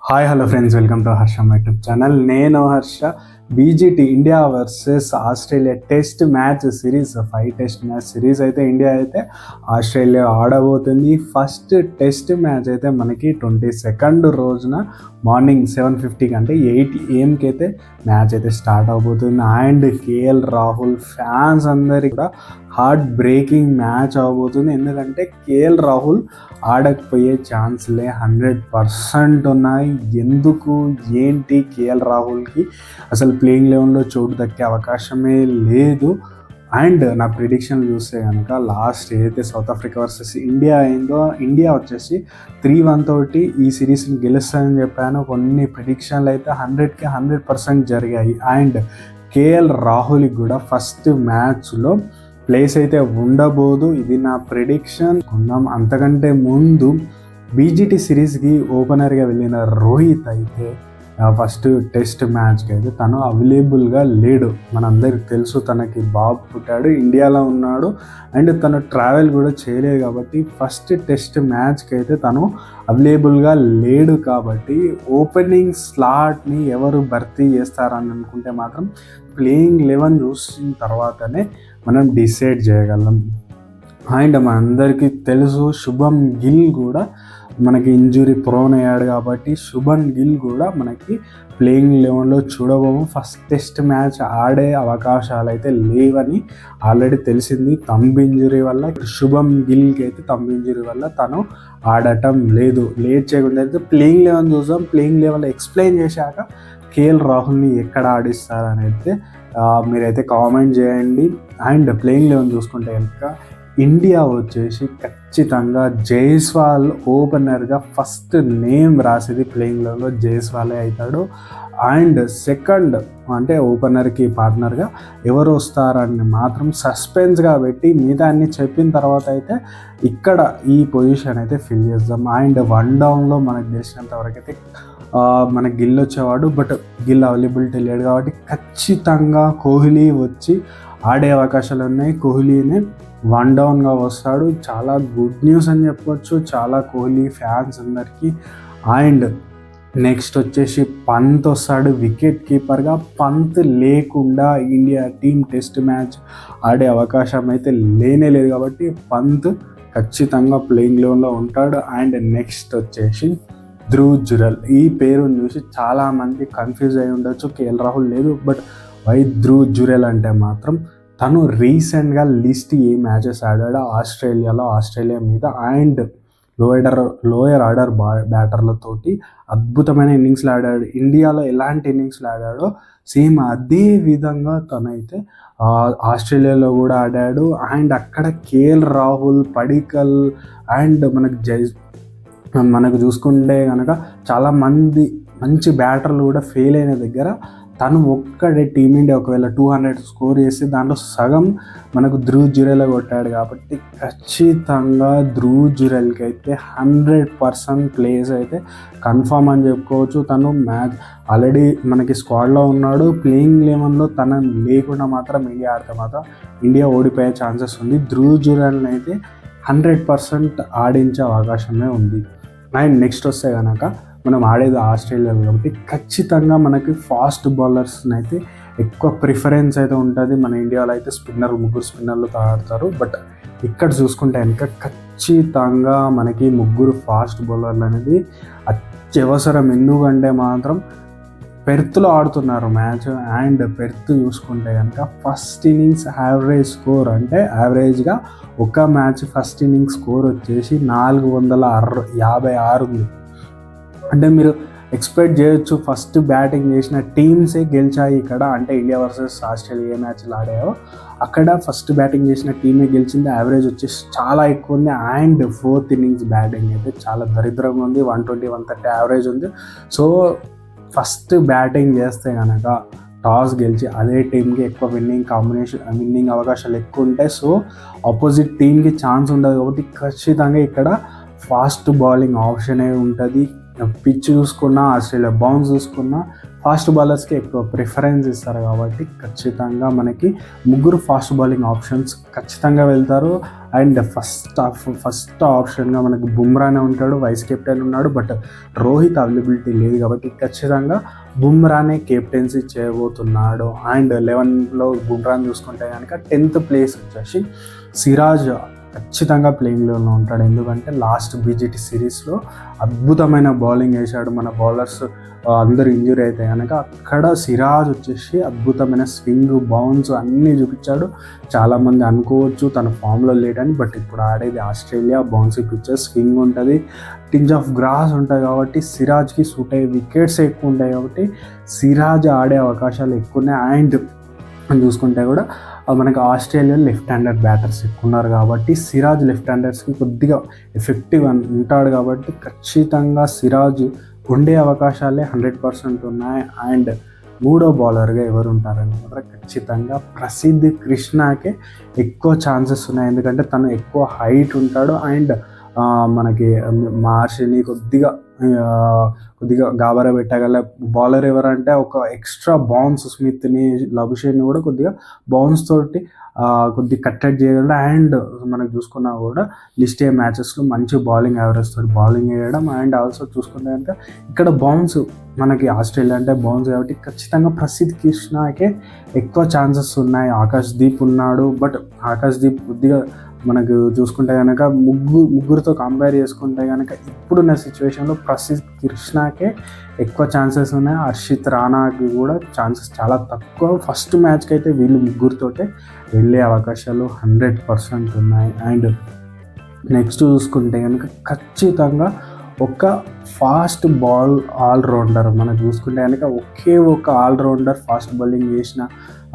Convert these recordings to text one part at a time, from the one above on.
Hi hello friends, welcome to Harsha YouTube channel. నేను Harsha. BGT India versus Australia test match series 5 test match series అయితే India అయితే Australia ఆడబోతుంది. First test match అయితే మనకి 22nd రోజున morning 7:50 అంటే 8 AM అయితే మ్యాచ్ అయితే స్టార్ట్ అవబోతుంది. అండ్ కేఎల్ రాహుల్ ఫ్యాన్స్ అందరికీ కూడా హార్ట్ బ్రేకింగ్ మ్యాచ్ అవబోతుంది. ఎందుకంటే కేఎల్ రాహుల్ ఆడకపోయే ఛాన్స్లే 100% ఉన్నాయి. ఎందుకు ఏంటి కేఎల్ రాహుల్కి అసలు ప్లేయింగ్ లెవెన్లో చోటు దక్కే అవకాశమే లేదు. అండ్ నా ప్రిడిక్షన్ చూస్తే కనుక లాస్ట్ ఏదైతే సౌత్ ఆఫ్రికా వర్సెస్ ఇండియా అయిందో, ఇండియా వచ్చేసి 3-1 తోటి ఈ సిరీస్ని గెలుస్తుందని చెప్పాను. కొన్ని ప్రిడిక్షన్లు అయితే 100కి 100% జరిగాయి. అండ్ కేఎల్ రాహుల్కి కూడా ఫస్ట్ మ్యాచ్లో ప్లేస్ అయితే ఉండబోదు. ఇది నా ప్రిడిక్షన్. అంతకంటే ముందు బీజీటీ సిరీస్కి ఓపెనర్గా వెళ్ళిన రోహిత్ అయితే ఫస్ట్ టెస్ట్ మ్యాచ్కి అయితే తను అవైలబుల్గా లేడు. మనందరికి తెలుసు, తనకి బాబు పుట్టాడు, ఇండియాలో ఉన్నాడు అండ్ తను ట్రావెల్ కూడా చేయలేదు. కాబట్టి ఫస్ట్ టెస్ట్ మ్యాచ్కి అయితే తను అవైలబుల్గా లేడు. కాబట్టి ఓపెనింగ్ స్లాట్ని ఎవరు భర్తీ చేస్తారని అనుకుంటే మాత్రం ప్లేయింగ్ 11 చూసిన తర్వాతనే మనం డిసైడ్ చేయగలం. అండ్ మనందరికీ తెలుసు శుభమ్ గిల్ కూడా మనకి ఇంజురీ ప్రోన్ అయ్యాడు. కాబట్టి శుభమ్ గిల్ కూడా మనకి ప్లేయింగ్ 11లో చూడబోము. ఫస్ట్ టెస్ట్ మ్యాచ్ ఆడే అవకాశాలు అయితే లేవని ఆల్రెడీ తెలిసింది థంబ్ ఇంజురీ వల్ల. శుభమ్ గిల్కి అయితే థంబ్ ఇంజురీ వల్ల తను ఆడటం లేదు. లేట్ చేయకుండా అయితే ప్లేయింగ్ 11 చూద్దాం. ప్లేయింగ్ 11లో ఎక్స్ప్లెయిన్ చేశాక కేఎల్ రాహుల్ని ఎక్కడ ఆడిస్తారని అయితే మీరైతే కామెంట్ చేయండి. అండ్ ప్లేయింగ్ 11 చూసుకుంటే కనుక ఇండియా వచ్చేసి ఖచ్చితంగా జైస్వాల్ ఓపెనర్గా ఫస్ట్ నేమ్ రాసేది ప్లేయింగ్ 11లో జైస్వాలే అవుతాడు. అండ్ సెకండ్ అంటే ఓపెనర్కి పార్ట్నర్గా ఎవరు వస్తారని మాత్రం సస్పెన్స్గా పెట్టి మిగతా అన్ని చెప్పిన తర్వాత అయితే ఇక్కడ ఈ పొజిషన్ అయితే ఫిల్ చేద్దాం. అండ్ 1 డౌన్లో మనకు తెలిసినంత వరకు అయితే మనకి గిల్ వచ్చేవాడు. బట్ గిల్ అవైలబిలిటీ లేడు కాబట్టి ఖచ్చితంగా కోహ్లీ వచ్చి ఆడే అవకాశాలు ఉన్నాయి. కోహ్లీనే 1 డౌన్గా వస్తాడు. చాలా గుడ్ న్యూస్ అని చెప్పొచ్చు చాలా కోహ్లీ ఫ్యాన్స్ అందరికీ. అండ్ నెక్స్ట్ వచ్చేసి పంత్ వస్తాడు వికెట్ కీపర్గా. పంత్ లేకుండా ఇండియా టీం టెస్ట్ మ్యాచ్ ఆడే అవకాశం అయితే లేనే లేదు. కాబట్టి పంత్ ఖచ్చితంగా ప్లేయింగ్ 11లో ఉంటాడు. అండ్ నెక్స్ట్ వచ్చేసి ధ్రువ్ జురెల్. ఈ పేరుని చూసి చాలామంది కన్ఫ్యూజ్ అయి ఉండొచ్చు, కేఎల్ రాహుల్ లేదు. బట్ వై ధ్రువ్ జురెల్ అంటే మాత్రం తను రీసెంట్గా లిస్ట్ ఏ మ్యాచెస్ ఆడాడో ఆస్ట్రేలియా మీద అండ్ లోయర్ ఆర్డర్ బ్యాటర్లతోటి అద్భుతమైన ఇన్నింగ్స్లు ఆడాడు. ఇండియాలో ఎలాంటి ఇన్నింగ్స్లు ఆడాడో సేమ్ అదే విధంగా తనైతే ఆస్ట్రేలియాలో కూడా ఆడాడు. అండ్ అక్కడ కేఎల్ రాహుల్, పడికల్ అండ్ మనకు చూసుకుంటే కనుక చాలామంది మంచి బ్యాటర్లు కూడా ఫెయిల్ అయిన దగ్గర తను ఒక్కడే టీమిండియా ఒకవేళ 200 స్కోర్ చేస్తే దాంట్లో సగం మనకు ధ్రువ్ జురెల్ కొట్టాడు. కాబట్టి ఖచ్చితంగా ధ్రువ్ జురెల్కి అయితే 100% ప్లేస్ అయితే కన్ఫామ్ అని చెప్పుకోవచ్చు. తను మ్యాచ్ ఆల్రెడీ మనకి స్క్వాడ్లో ఉన్నాడు. ప్లేయింగ్ 11లో తన లేకుండా మాత్రం ఇండియా ఆడితే మాత్రం ఇండియా ఓడిపోయే ఛాన్సెస్ ఉంది. ధ్రువ్ జురెల్ని అయితే 100% ఆడించే అవకాశమే ఉంది. అండ్ నెక్స్ట్ వస్తే కనుక మనం ఆడేది ఆస్ట్రేలియా కాబట్టి ఖచ్చితంగా మనకి ఫాస్ట్ బౌలర్స్ని అయితే ఎక్కువ ప్రిఫరెన్స్ అయితే ఉంటుంది. మన ఇండియాలో అయితే ముగ్గురు స్పిన్నర్లతో ఆడతారు. బట్ ఇక్కడ చూసుకుంటే కనుక ఖచ్చితంగా మనకి 3 ఫాస్ట్ బౌలర్లు అనేది అత్యవసరం. ఎందుకంటే మాత్రం పెర్త్లో ఆడుతున్నారు మ్యాచ్. అండ్ పెర్త్ చూసుకుంటే కనుక ఫస్ట్ ఇన్నింగ్స్ యావరేజ్ స్కోర్ అంటే యావరేజ్గా ఒక మ్యాచ్ ఫస్ట్ ఇన్నింగ్స్ స్కోర్ వచ్చేసి 456 ఉంది. అంటే మీరు ఎక్స్పెక్ట్ చేయొచ్చు ఫస్ట్ బ్యాటింగ్ చేసిన టీమ్సే గెలిచాయి ఇక్కడ. అంటే ఇండియా వర్సెస్ ఆస్ట్రేలియా ఏ మ్యాచ్లు ఆడాయో అక్కడ ఫస్ట్ బ్యాటింగ్ చేసిన టీమే గెలిచింది. యావరేజ్ వచ్చేసి చాలా ఎక్కువ ఉంది. అండ్ 4th ఇన్నింగ్స్ బ్యాటింగ్ అయితే చాలా దరిద్రంగా ఉంది. 120, 130 యావరేజ్ ఉంది. సో ఫస్ట్ బ్యాటింగ్ చేస్తే కనుక టాస్ గెలిచి అదే టీంకి ఎక్కువ విన్నింగ్ అవకాశాలు ఎక్కువ ఉంటాయి. సో ఆపోజిట్ టీంకి ఛాన్స్ ఉండదు. కాబట్టి ఖచ్చితంగా ఇక్కడ ఫాస్ట్ బౌలింగ్ ఆప్షనే ఉంటుంది. పిచ్ చూసుకున్నా, ఆస్ట్రేలియా బౌన్స్ చూసుకున్నా ఫాస్ట్ బౌలర్స్కి ఎక్కువ ప్రిఫరెన్స్ ఇస్తారు కాబట్టి ఖచ్చితంగా మనకి ముగ్గురు ఫాస్ట్ బౌలింగ్ ఆప్షన్స్ ఖచ్చితంగా వెళ్తారు. అండ్ ఫస్ట్ ఆప్షన్గా మనకి బుమ్రానే ఉంటాడు, వైస్ కెప్టెన్ ఉన్నాడు. బట్ రోహిత్ అవైలబిలిటీ లేదు కాబట్టి ఖచ్చితంగా బుమ్రానే కెప్టెన్సీ చేయబోతున్నాడు. అండ్ 11లో బుమ్రాని చూసుకుంటే కనుక 10th ప్లేస్ వచ్చేసి సిరాజ్ ఖచ్చితంగా ప్లేయింగ్ లెవెల్లో ఉంటాడు. ఎందుకంటే లాస్ట్ బీజీటీ సిరీస్లో అద్భుతమైన బౌలింగ్ వేశాడు. మన బౌలర్స్ అందరూ ఇంజురీ అయితే కనుక అక్కడ సిరాజ్ వచ్చేసి అద్భుతమైన స్వింగ్, బౌన్స్ అన్నీ చూపించాడు. చాలామంది అనుకోవచ్చు తన ఫామ్లో లేడని, బట్ ఇప్పుడు ఆడేది ఆస్ట్రేలియా, బౌన్సీ పిచ్చెస్, స్వింగ్ ఉంటుంది, టింజ్ ఆఫ్ గ్రాస్ ఉంటుంది కాబట్టి సిరాజ్కి సూట్ అయ్యే వికెట్స్ ఎక్కువ ఉంటాయి కాబట్టి సిరాజ్ ఆడే అవకాశాలు ఎక్కువ ఉన్నాయి. అండ్ చూసుకుంటే కూడా మనకి ఆస్ట్రేలియా లెఫ్ట్ హ్యాండర్ బ్యాటర్స్ ఎక్కువ ఉన్నారు కాబట్టి సిరాజ్ లెఫ్ట్ హ్యాండర్స్కి కొద్దిగా ఎఫెక్టివ్ ఉంటాడు కాబట్టి ఖచ్చితంగా సిరాజ్ ఉండే అవకాశాలే 100% ఉన్నాయి. అండ్ మూడో బౌలర్గా ఎవరు ఉంటారని మాత్రం ఖచ్చితంగా ప్రసిద్ధ్ కృష్ణకే ఎక్కువ ఛాన్సెస్ ఉన్నాయి. ఎందుకంటే తను ఎక్కువ హైట్ ఉంటాడు. అండ్ మనకి మార్షిని కొద్దిగా గాబరా పెట్టగల బౌలర్ ఎవరంటే ఒక ఎక్స్ట్రా బౌన్స్ స్మిత్ని, లబుషేన్ని కూడా కొద్దిగా బౌన్స్ తోటి కొద్దిగా కట్టెట్ చేయగలడు. అండ్ మనకు చూసుకున్నా కూడా లిస్ట్ ఏ మ్యాచెస్లో మంచి బౌలింగ్ యావరేజ్ తోటి బౌలింగ్ వేయడం. అండ్ ఆల్సో చూసుకుంటే కనుక ఇక్కడ బౌన్స్ మనకి ఆస్ట్రేలియా అంటే బౌన్స్ కాబట్టి ఖచ్చితంగా ప్రసిద్ధ్ కృష్ణకే ఎక్కువ ఛాన్సెస్ ఉన్నాయి. ఆకాశ్దీప్ ఉన్నాడు, బట్ ఆకాశ్దీప్ కొద్దిగా మనకు చూసుకుంటే కనుక ముగ్గురితో కంపేర్ చేసుకుంటే కనుక ఇప్పుడున్న సిచ్యువేషన్లో ప్రసిద్ధ్ కృష్ణకే ఎక్కువ ఛాన్సెస్ ఉన్నాయి. హర్షిత్ రాణాకి కూడా ఛాన్సెస్ చాలా తక్కువ. ఫస్ట్ మ్యాచ్కి అయితే వీళ్ళు ముగ్గురితోటే వెళ్ళే అవకాశాలు 100% ఉన్నాయి. అండ్ నెక్స్ట్ చూసుకుంటే కనుక ఖచ్చితంగా ఒక ఫాస్ట్ ఆల్రౌండర్ మనం చూసుకుంటే కనుక ఒక ఆల్రౌండర్ ఫాస్ట్ బౌలింగ్ చేసిన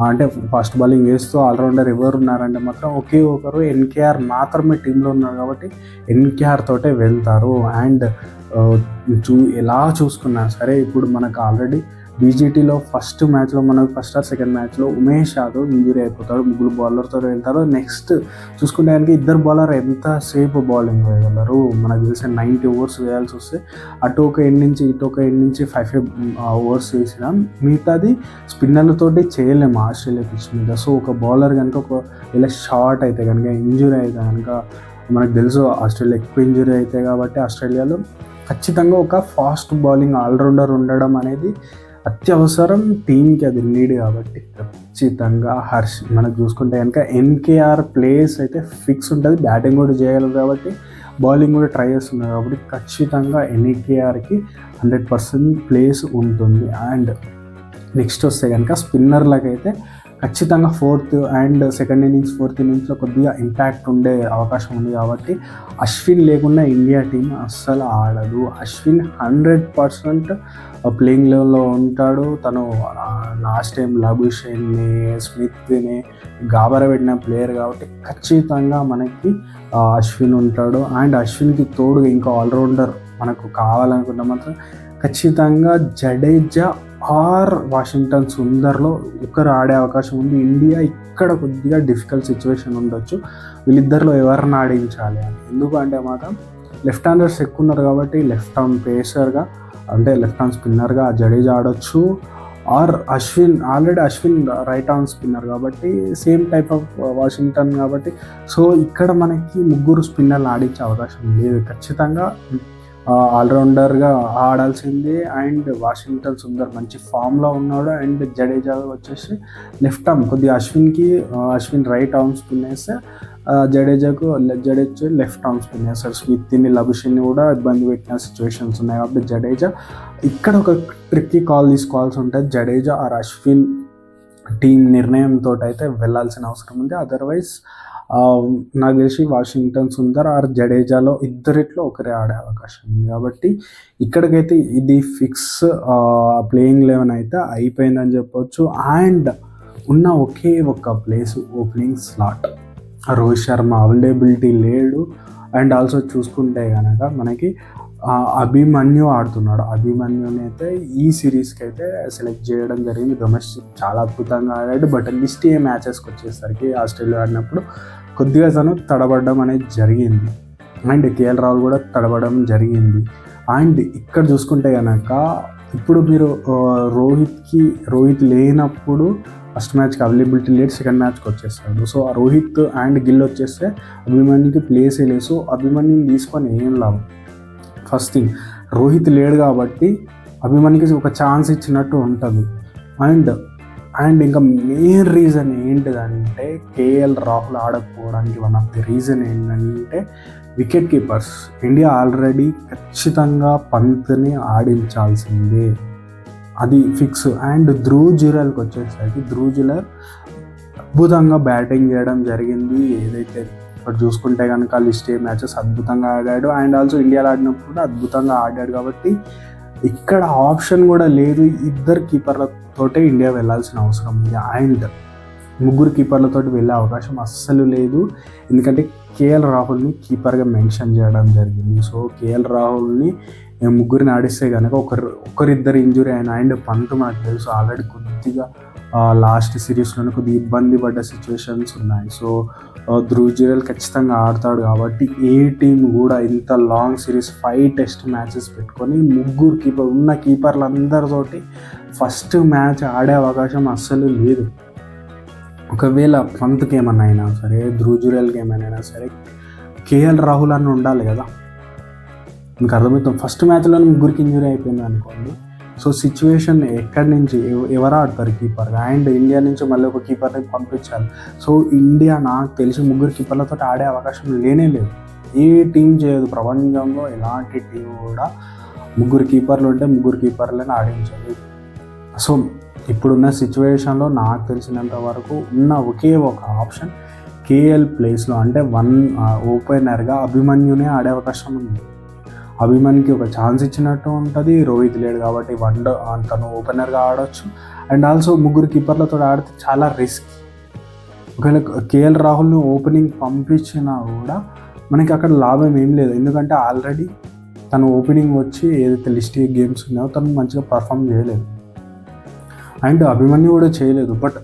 అంటే ఫాస్ట్ బౌలింగ్ వేస్తూ ఆల్రౌండర్ ఎవరు ఉన్నారంటే మాత్రం ఒకరు ఎన్కేఆర్ మాత్రమే టీంలో ఉన్నారు కాబట్టి ఎన్కేఆర్ తోటే వెళ్తారు. అండ్ ఎలా చూసుకున్నా సరే ఇప్పుడు మనకు ఆల్రెడీ బీజీటీలో ఫస్ట్ మ్యాచ్లో మనకు ఫస్ట్ ఆర్ సెకండ్ మ్యాచ్లో ఉమేష్ యాదవ్ ఇంజురీ అయిపోతాడు, ముగ్గురు బౌలర్తో వెళ్తారు. నెక్స్ట్ చూసుకుంటే కనుక ఇద్దరు బౌలర్ ఎంతసేపు బౌలింగ్ వేయగలరు? మనకు తెలిసిన 90 overs వేయాల్సి వస్తే అటు ఒక ఎండ్ నుంచి ఇటు ఒక ఎండ్ నుంచి 5 overs వేసినా మిగతాది స్పిన్నర్లతోటి చేయలేము ఆస్ట్రేలియా పిచ్ మీద. సో ఒక బౌలర్ కనుక ఇలా షార్ట్ అయితే కనుక ఇంజురీ అయితే కనుక మనకు తెలుసు ఆస్ట్రేలియా ఎక్కువ ఇంజురీ అయితే కాబట్టి ఆస్ట్రేలియాలో ఖచ్చితంగా ఒక ఫాస్ట్ బౌలింగ్ ఆల్రౌండర్ ఉండడం అనేది అత్యవసరం, టీంకి అది నీడ్ కాబట్టి ఖచ్చితంగా మనకు చూసుకుంటే కనుక ఎన్కేఆర్ ప్లేస్ అయితే ఫిక్స్ ఉంటుంది. బ్యాటింగ్ కూడా చేయగలరు కాబట్టి బౌలింగ్ కూడా ట్రై చేస్తున్నారు కాబట్టి ఖచ్చితంగా ఎన్కేఆర్కి 100% ప్లేస్ ఉంటుంది. అండ్ నెక్స్ట్ వస్తే కనుక స్పిన్నర్లకైతే ఖచ్చితంగా ఫోర్త్ ఇన్నింగ్స్లో కొద్దిగా ఇంపాక్ట్ ఉండే అవకాశం ఉంది కాబట్టి అశ్విన్ లేకుండా ఇండియా టీం అస్సలు ఆడదు. అశ్విన్ 100% ప్లేయింగ్ లెవెల్లో ఉంటాడు. తను లాస్ట్ టైం లబుషేన్ని, స్మిత్ని గాబరా పెట్టిన ప్లేయర్ కాబట్టి ఖచ్చితంగా మనకి అశ్విన్ ఉంటాడు. అండ్ అశ్విన్కి తోడుగా ఇంకా ఆల్రౌండర్ మనకు కావాలనుకున్న మాత్రం ఖచ్చితంగా జడేజా ఆర్ వాషింగ్టన్ సుందర్లో ఒకరు ఆడే అవకాశం ఉంది. ఇండియా ఇక్కడ కొద్దిగా డిఫికల్ట్ సిచ్యువేషన్ ఉండొచ్చు, వీళ్ళిద్దరిలో ఎవరిని ఆడించాలి అని. ఎందుకంటే మాత్రం లెఫ్ట్ హ్యాండర్స్ ఎక్కువ ఉన్నారు కాబట్టి లెఫ్ట్ ఆర్మ్ పేసర్గా అంటే లెఫ్ట్ ఆర్మ్ స్పిన్నర్గా జడేజా ఆడొచ్చు, R Ashwin right arm spinner కాబట్టి సేమ్ టైప్ ఆఫ్ వాషింగ్టన్ కాబట్టి సో ఇక్కడ మనకి ముగ్గురు స్పిన్నర్లు ఆడించే అవకాశం లేదు. ఖచ్చితంగా ఆల్రౌండర్గా ఆడాల్సిందే. అండ్ వాషింగ్టన్ సుందర్ మంచి ఫామ్లో ఉన్నాడు. అండ్ జడేజా వచ్చేసి లెఫ్ట్ ఆర్మ్ కొద్దిగా అశ్విన్ రైట్ ఆర్మ్ స్పిన్ వేస్తే జడేజా లెఫ్ట్ ఆర్మ్ స్పిన్ వేస్తారు. స్మిత్ని, లబుషిన్ని కూడా ఇబ్బంది పెట్టిన సిచ్యువేషన్స్ ఉన్నాయి కాబట్టి జడేజా ఇక్కడ ఒక ట్రిక్కీ కాల్ తీసుకోవాల్సి ఉంటుంది. జడేజా ఆర్ అశ్విన్ టీం నిర్ణయంతో అయితే వెళ్ళాల్సిన అవసరం ఉంది. అదర్వైజ్ నాకు తెలిసి వాషింగ్టన్ సుందర్ ఆర్ జడేజాలో ఇద్దరిట్లో ఒకరే ఆడే అవకాశం ఉంది కాబట్టి ఇక్కడికైతే ఇది ఫిక్స్ ప్లేయింగ్ 11 అయితే అయిపోయిందని చెప్పొచ్చు. అండ్ ఉన్న ఒకే ఒక్క place opening slot Rohit Sharma availability లేడు. అండ్ ఆల్సో చూసుకుంటే కనుక మనకి అభిమన్యు ఆడుతున్నాడు. అభిమన్యుని అయితే ఈ సిరీస్కి అయితే సెలెక్ట్ చేయడం జరిగింది. డొమెస్టిక్ చాలా అద్భుతంగా ఆడాడు. బట్ లిస్ట్ ఏ మ్యాచెస్కి వచ్చేసరికి ఆస్ట్రేలియా ఆడినప్పుడు కొద్దిగా తను తడబడడం అనేది జరిగింది. అండ్ కేఎల్ రాహుల్ కూడా తడబడడం జరిగింది. అండ్ ఇక్కడ చూసుకుంటే కనుక ఇప్పుడు మీరు రోహిత్ లేనప్పుడు ఫస్ట్ మ్యాచ్కి అవైలబిలిటీ లేదు, సెకండ్ మ్యాచ్కి వచ్చేస్తాడు. సో ఆ రోహిత్ అండ్ గిల్ వచ్చేస్తే అభిమన్యుకి ప్లేసే లేదు. సో అభిమన్యుని తీసుకొని ఏం లాభం? ఫస్ట్ థింగ్, రోహిత్ లేడు కాబట్టి అభిమన్యుకి ఒక ఛాన్స్ ఇచ్చినట్టు ఉంటుంది. అండ్ ఇంకా మెయిన్ రీజన్ ఏంటిదంటే కేఎల్ రాహుల్ ఆడకపోవడానికి వన్ ఆఫ్ ది రీజన్ ఏంటంటే వికెట్ కీపర్స్. ఇండియా ఆల్రెడీ ఖచ్చితంగా పంత్ని ఆడించాల్సిందే, అది ఫిక్స్. అండ్ ధ్రువ్ జురెల్కి వచ్చేసరికి ధ్రువ్ జురెల్ అద్భుతంగా బ్యాటింగ్ చేయడం జరిగింది. ఏదైతే ఇప్పుడు చూసుకుంటే కనుక లిస్ట్ ఏ మ్యాచెస్ అద్భుతంగా ఆడాడు. అండ్ ఆల్సో ఇండియాలో ఆడినప్పుడు కూడా అద్భుతంగా ఆడాడు. కాబట్టి ఇక్కడ ఆప్షన్ కూడా లేదు, ఇద్దరు కీపర్లతోటే ఇండియా వెళ్ళాల్సిన అవసరం ఉంది. అండ్ ముగ్గురు కీపర్లతోటి వెళ్ళే అవకాశం అస్సలు లేదు, ఎందుకంటే కేఎల్ రాహుల్ని కీపర్గా మెన్షన్ చేయడం జరిగింది. సో కేఎల్ రాహుల్ని ముగ్గురిని ఆడిస్తే కనుక ఒకరిద్దరు ఇంజురీ అయినా. అండ్ పంత్ మనకు తెలుసు ఆల్రెడీ కొద్దిగా లాస్ట్ సిరీస్లోనే కొద్దిగా ఇబ్బంది పడ్డ సిచ్యువేషన్స్ ఉన్నాయి. సో ధ్రువ్ జురెల్ ఖచ్చితంగా ఆడతాడు. కాబట్టి ఏ టీం కూడా ఇంత లాంగ్ సిరీస్ 5 టెస్ట్ మ్యాచెస్ పెట్టుకొని ముగ్గురు ఉన్న కీపర్లందరితోటి ఫస్ట్ మ్యాచ్ ఆడే అవకాశం అస్సలు లేదు. ఒకవేళ పంత్కి ఏమన్నా అయినా సరే, ధ్రువ్ జురెల్కి ఏమైనా అయినా సరే, కేఎల్ రాహుల్ అన్న ఉండాలి కదా. మీకు అర్థమవుతుంది, ఫస్ట్ మ్యాచ్లోనే ముగ్గురికి ఇంజురీ అయిపోయింది అనుకోండి. సో సిచ్యువేషన్ ఎక్కడి నుంచి ఎవరు ఆడతారు కీపర్గా? అండ్ ఇండియా నుంచి మళ్ళీ ఒక కీపర్ని పంపించాలి. సో ఇండియా నాకు తెలిసి ముగ్గురు కీపర్లతో ఆడే అవకాశం లేనే లేదు. ఏ టీం చేయదు ప్రపంచంలో, ఎలాంటి టీం కూడా ముగ్గురు కీపర్లు ఉంటే ముగ్గురు కీపర్లను ఆడించాలి. సో ఇప్పుడున్న సిచ్యువేషన్లో నాకు తెలిసినంత వరకు ఉన్న ఒకే ఒక ఆప్షన్ కేఎల్ ప్లేస్లో అంటే ఓపెనర్గా అభిమన్యునే ఆడే అవకాశం ఉంది. అభిమన్యుకి ఒక ఛాన్స్ ఇచ్చినట్టు ఉంటుంది. రోహిత్ లేడు కాబట్టి తను ఓపెనర్గా ఆడవచ్చు. అండ్ ఆల్సో ముగ్గురు కీపర్లతో ఆడితే చాలా రిస్క్. ఒకవేళ కేఎల్ రాహుల్ని ఓపెనింగ్ పంపించినా కూడా మనకి అక్కడ లాభం ఏం లేదు, ఎందుకంటే ఆల్రెడీ తను ఓపెనింగ్ వచ్చి ఏదైతే లిస్ట్ గేమ్స్ ఉన్నాయో తను మంచిగా పర్ఫామ్ చేయలేదు. అండ్ అభిమన్యు కూడా చేయలేదు. బట్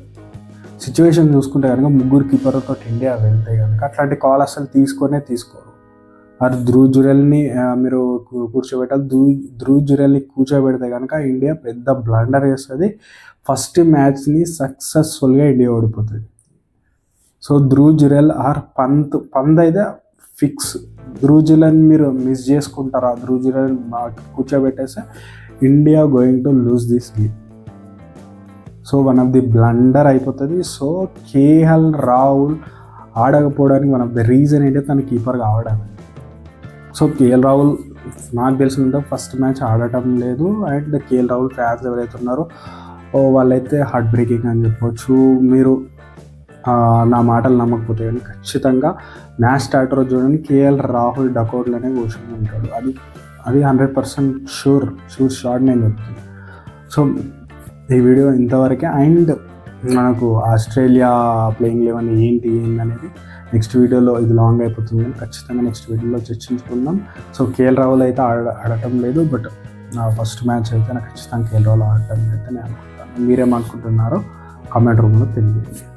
సిచ్యువేషన్ చూసుకుంటే కనుక ముగ్గురు కీపర్లతో ఇండియా వెళ్తే కనుక అట్లాంటి కాల్ అసలు తీసుకోరు. అది ధ్రువ్ జురెల్ని మీరు కూర్చోబెట్టాలి. ధ్రువ్ జురెల్ని కూర్చోబెడితే కనుక ఇండియా పెద్ద బ్లండర్ చేస్తుంది. ఫస్ట్ మ్యాచ్ని సక్సెస్ఫుల్గా ఇండియా ఓడిపోతుంది. సో ధ్రువ్ జురెల్ ఆర్ పంత్ అయితే ఫిక్స్. ధ్రువ్ జురెల్ని మీరు మిస్ చేసుకుంటారా? ధ్రువ్ జురెల్ కూర్చోబెట్టేస్తే India going to lose this game. So one of the blunder అయిపోతుంది. సో కేఎల్ రాహుల్ ఆడకపోవడానికి వన్ ఆఫ్ ది రీజన్ ఏంటంటే తను కీపర్గా ఆడడానికి. సో కేఎల్ రాహుల్ నాకు తెలిసినంత ఫస్ట్ మ్యాచ్ ఆడటం లేదు. అండ్ కేఎల్ రాహుల్ ఫ్యాన్స్ ఎవరైతే ఉన్నారో వాళ్ళైతే హార్ట్ బ్రేకింగ్ అని చెప్పవచ్చు. మీరు నా మాటలు నమ్మకపోతే కానీ ఖచ్చితంగా మ్యాచ్ స్టార్టర్ చూడండి, కేఎల్ రాహుల్ డకౌట్లోనే కూర్చొని ఉంటాడు. అది 100% షూర్ షాట్ నేను చెప్తాను. సో ఈ వీడియో ఇంతవరకే. అండ్ మనకు ఆస్ట్రేలియా ప్లేయింగ్ 11 ఏంటి అనేది నెక్స్ట్ వీడియోలో, ఇది లాంగ్ అయిపోతుంది, ఖచ్చితంగా నెక్స్ట్ వీడియోలో చర్చించుకుందాం. సో కేఎల్ రాహుల్ అయితే ఆడటం లేదు, బట్ నా ఫస్ట్ మ్యాచ్ అయితే నాకు ఖచ్చితంగా కేఎల్ రాహుల్ ఆడటం అయితే నేను అనుకుంటాను. మీరేమనుకుంటున్నారో కామెంట్ రూమ్లో తెలియజేయండి.